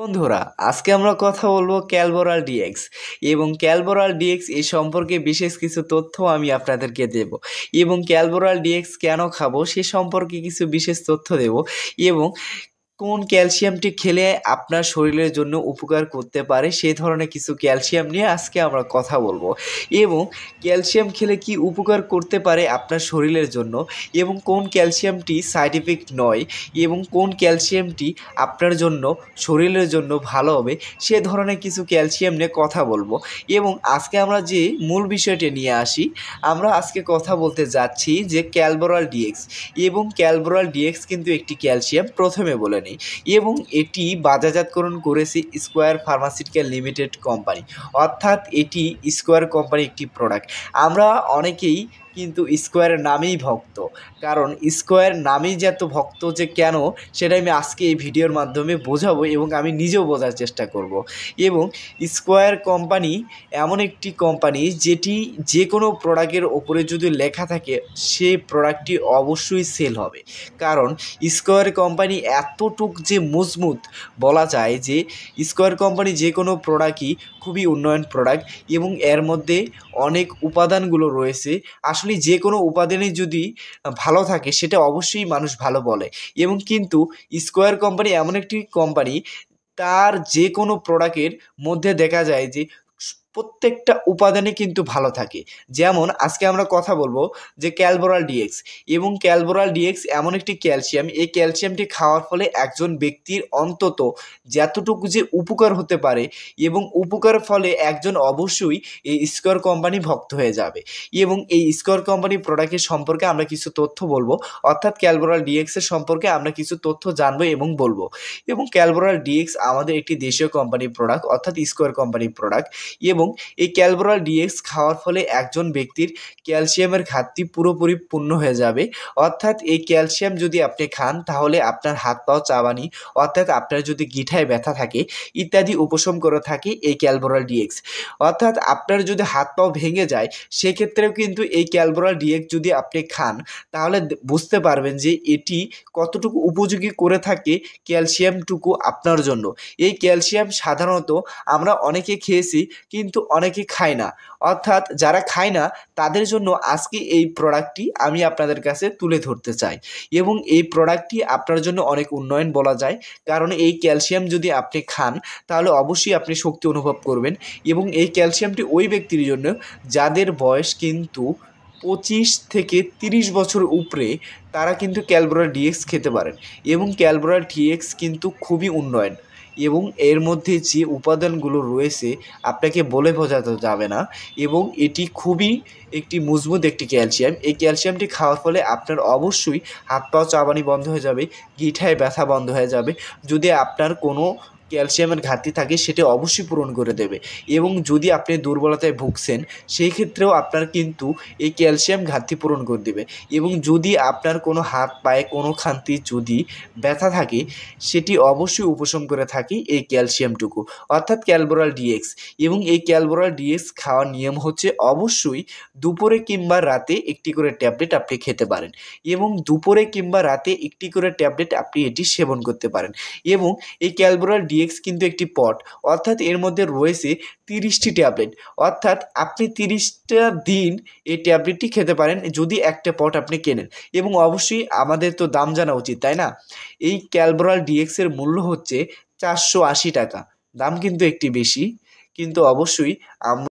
বন্ধুরা, আজকে আমরা কথা বলবো ক্যালবোরাল ডিএক্স এবং ক্যালবোরাল ডিএক্স এই সম্পর্কে বিশেষ কিছু তথ্য আমি আপনাদেরকে দেব এবং ক্যালবোরাল ডিএক্স কেন খাবো সে সম্পর্কে কিছু বিশেষ তথ্য দেব এবং কোন ক্যালসিয়ামটি খেলে আপনার শরীরের জন্য উপকার করতে পারে সেই ধরনের কিছু ক্যালসিয়াম নিয়ে আজকে আমরা কথা বলবো এবং ক্যালসিয়াম খেলে কি উপকার করতে পারে আপনার শরীরের জন্য এবং কোন ক্যালসিয়ামটি সাইড এফেক্ট নয় এবং কোন ক্যালসিয়ামটি আপনার জন্য শরীরের জন্য ভালো হবে সে ধরনের কিছু ক্যালসিয়াম নিয়ে কথা বলবো এবং আজকে আমরা যে মূল বিষয়টি নিয়ে আসি আমরা আজকে কথা বলতে যাচ্ছি যে ক্যালবোরাল ডিএক্স এবং ক্যালবোরাল ডিএক্স কিন্তু একটি ক্যালসিয়াম প্রথমে বলে নিই এবং এটি বাজারজাতকরণ করেছে স্কোয়ার ফার্মাসিউটিক্যাল লিমিটেড কোম্পানি, অর্থাৎ এটি স্কোয়ার কোম্পানি একটি প্রোডাক্ট। আমরা অনেকেই কিন্তু স্কোয়ারের নামেই ভক্ত, কারণ স্কোয়ার নামেই যে এত ভক্ত যে কেন সেটা আমি আজকে এই ভিডিওর মাধ্যমে বোঝাবো এবং আমি নিজেও বোঝার চেষ্টা করব। এবং স্কোয়ার কোম্পানি এমন একটি কোম্পানি যেটি যে কোনো প্রোডাক্টের ওপরে যদি লেখা থাকে সে প্রোডাক্টটি অবশ্যই সেল হবে, কারণ স্কোয়ার কোম্পানি এতটুক যে মজবুত বলা যায় যে স্কোয়ার কোম্পানি যে কোনো প্রোডাক্টই খুবই উন্নয়ন প্রোডাক্ট এবং এর মধ্যে অনেক উপাদানগুলো রয়েছে। আসলে যে কোনো উপাদানই যদি ভালো থাকে সেটা অবশ্যই মানুষ ভালো বলে এবং কিন্তু স্কোয়ার কোম্পানি এমন একটি কোম্পানি তার যে কোনো প্রোডাক্টের মধ্যে দেখা যায় যে প্রত্যেকটা উপাদানে কিন্তু ভালো থাকে। যেমন আজকে আমরা কথা বলবো যে ক্যালবোরাল ডিএক্স এবং ক্যালবোরাল ডিএক্স এমন একটি ক্যালসিয়াম, এই ক্যালসিয়ামটি খাওয়ার ফলে একজন ব্যক্তির অন্তত যতটুকু যে উপকার হতে পারে এবং উপকারের ফলে একজন অবশ্যই এই স্কোয়ার কোম্পানি ভক্ত হয়ে যাবে এবং এই স্কোয়ার কোম্পানি প্রোডাক্টের সম্পর্কে আমরা কিছু তথ্য বলবো, অর্থাৎ ক্যালবোরাল ডিএক্সের সম্পর্কে আমরা কিছু তথ্য জানবো এবং বলবো। এবং ক্যালবোরাল ডিএক্স আমাদের একটি দেশীয় কোম্পানির প্রোডাক্ট, অর্থাৎ স্কোয়ার কোম্পানির প্রোডাক্ট এবং এই ক্যালবোরাল ডিএক্স খাওয়ার ফলে একজন ব্যক্তির ক্যালসিয়ামের ঘাটতি পুরোপুরি পূর্ণ হয়ে যাবে। অর্থাৎ এই ক্যালসিয়াম যদি আপনি খান তাহলে আপনার হাত পাও চাবানি, অর্থাৎ আপনার যদি গিঠায় ব্যথা থাকে ইত্যাদি উপশম করে থাকে এই ক্যালবোরাল ডিএক্স। অর্থাৎ আপনার যদি হাত পাও ভেঙে যায় সেক্ষেত্রেও কিন্তু এই ক্যালবোরাল ডিএক্স যদি আপনি খান তাহলে বুঝতে পারবেন যে এটি কতটুকু উপযোগী করে থাকে ক্যালসিয়ামটুকু আপনার জন্য। এই ক্যালসিয়াম সাধারণত আমরা অনেকে খেয়েছি কিন্তু অনেকে খায় না, অর্থাৎ যারা খায় না তাদের জন্য আজকে এই প্রোডাক্টটি আমি আপনাদের কাছে তুলে ধরতে চাই এবং এই প্রোডাক্টটি আপনার জন্য অনেক উন্নয়ন বলা যায়, কারণ এই ক্যালসিয়াম যদি আপনি খান তাহলে অবশ্যই আপনি শক্তি অনুভব করবেন এবং এই ক্যালসিয়ামটি ওই ব্যক্তির জন্য যাদের বয়স কিন্তু 25 থেকে 30 বছর উপরে, তারা কিন্তু ক্যালবোরাল ডিএক্স খেতে পারেন এবং ক্যালবোরাল ডিএক্স কিন্তু খুবই উন্নয়ন এবং এর মধ্যে যে উপাদানগুলো রয়েছে আপনাকে বলে বোঝাতে যাবে না এবং এটি খুবই একটি মজবুত একটি ক্যালসিয়াম। এই ক্যালসিয়ামটি খাওয়ার ফলে আপনার অবশ্যই হাত পাও চাবানি বন্ধ হয়ে যাবে, গিঠায় ব্যথা বন্ধ হয়ে যাবে। যদি আপনার কোনো ক্যালসিয়ামের ঘাটতি থাকে সেটি অবশ্যই পূরণ করে দেবে এবং যদি আপনি দুর্বলতায় ভুগছেন সেই ক্ষেত্রেও আপনার কিন্তু এই ক্যালসিয়াম ঘাটতি পূরণ করে দেবে এবং যদি আপনার কোনো হাত পায়ে কোনোখানতে যদি ব্যথা থাকে সেটি অবশ্যই উপশম করে থাকে এই ক্যালসিয়ামটুকু, অর্থাৎ ক্যালবোরাল ডিএক্স। এবং এই ক্যালবোরাল ডিএক্স খাওয়ার নিয়ম হচ্ছে অবশ্যই দুপুরে কিংবা রাতে একটি করে ট্যাবলেট আপনি খেতে পারেন এবং দুপুরে কিংবা রাতে একটি করে ট্যাবলেট আপনি এটি সেবন করতে পারেন এবং এই ক্যালবোরাল ডিএক্স কিন্তু একটি পট, অর্থাৎ এর মধ্যে রয়েছে 30টি ট্যাবলেট, অর্থাৎ আপনি 30টা দিন এই ট্যাবলেটটি খেতে পারেন যদি একটা পট আপনি কেনেন এবং অবশ্যই আমাদের তো দাম জানা উচিত তাই না। এই ক্যালবোরাল ডিএক্সের মূল্য হচ্ছে 480 টাকা, দাম কিন্তু একটি বেশি, কিন্তু অবশ্যই আমরা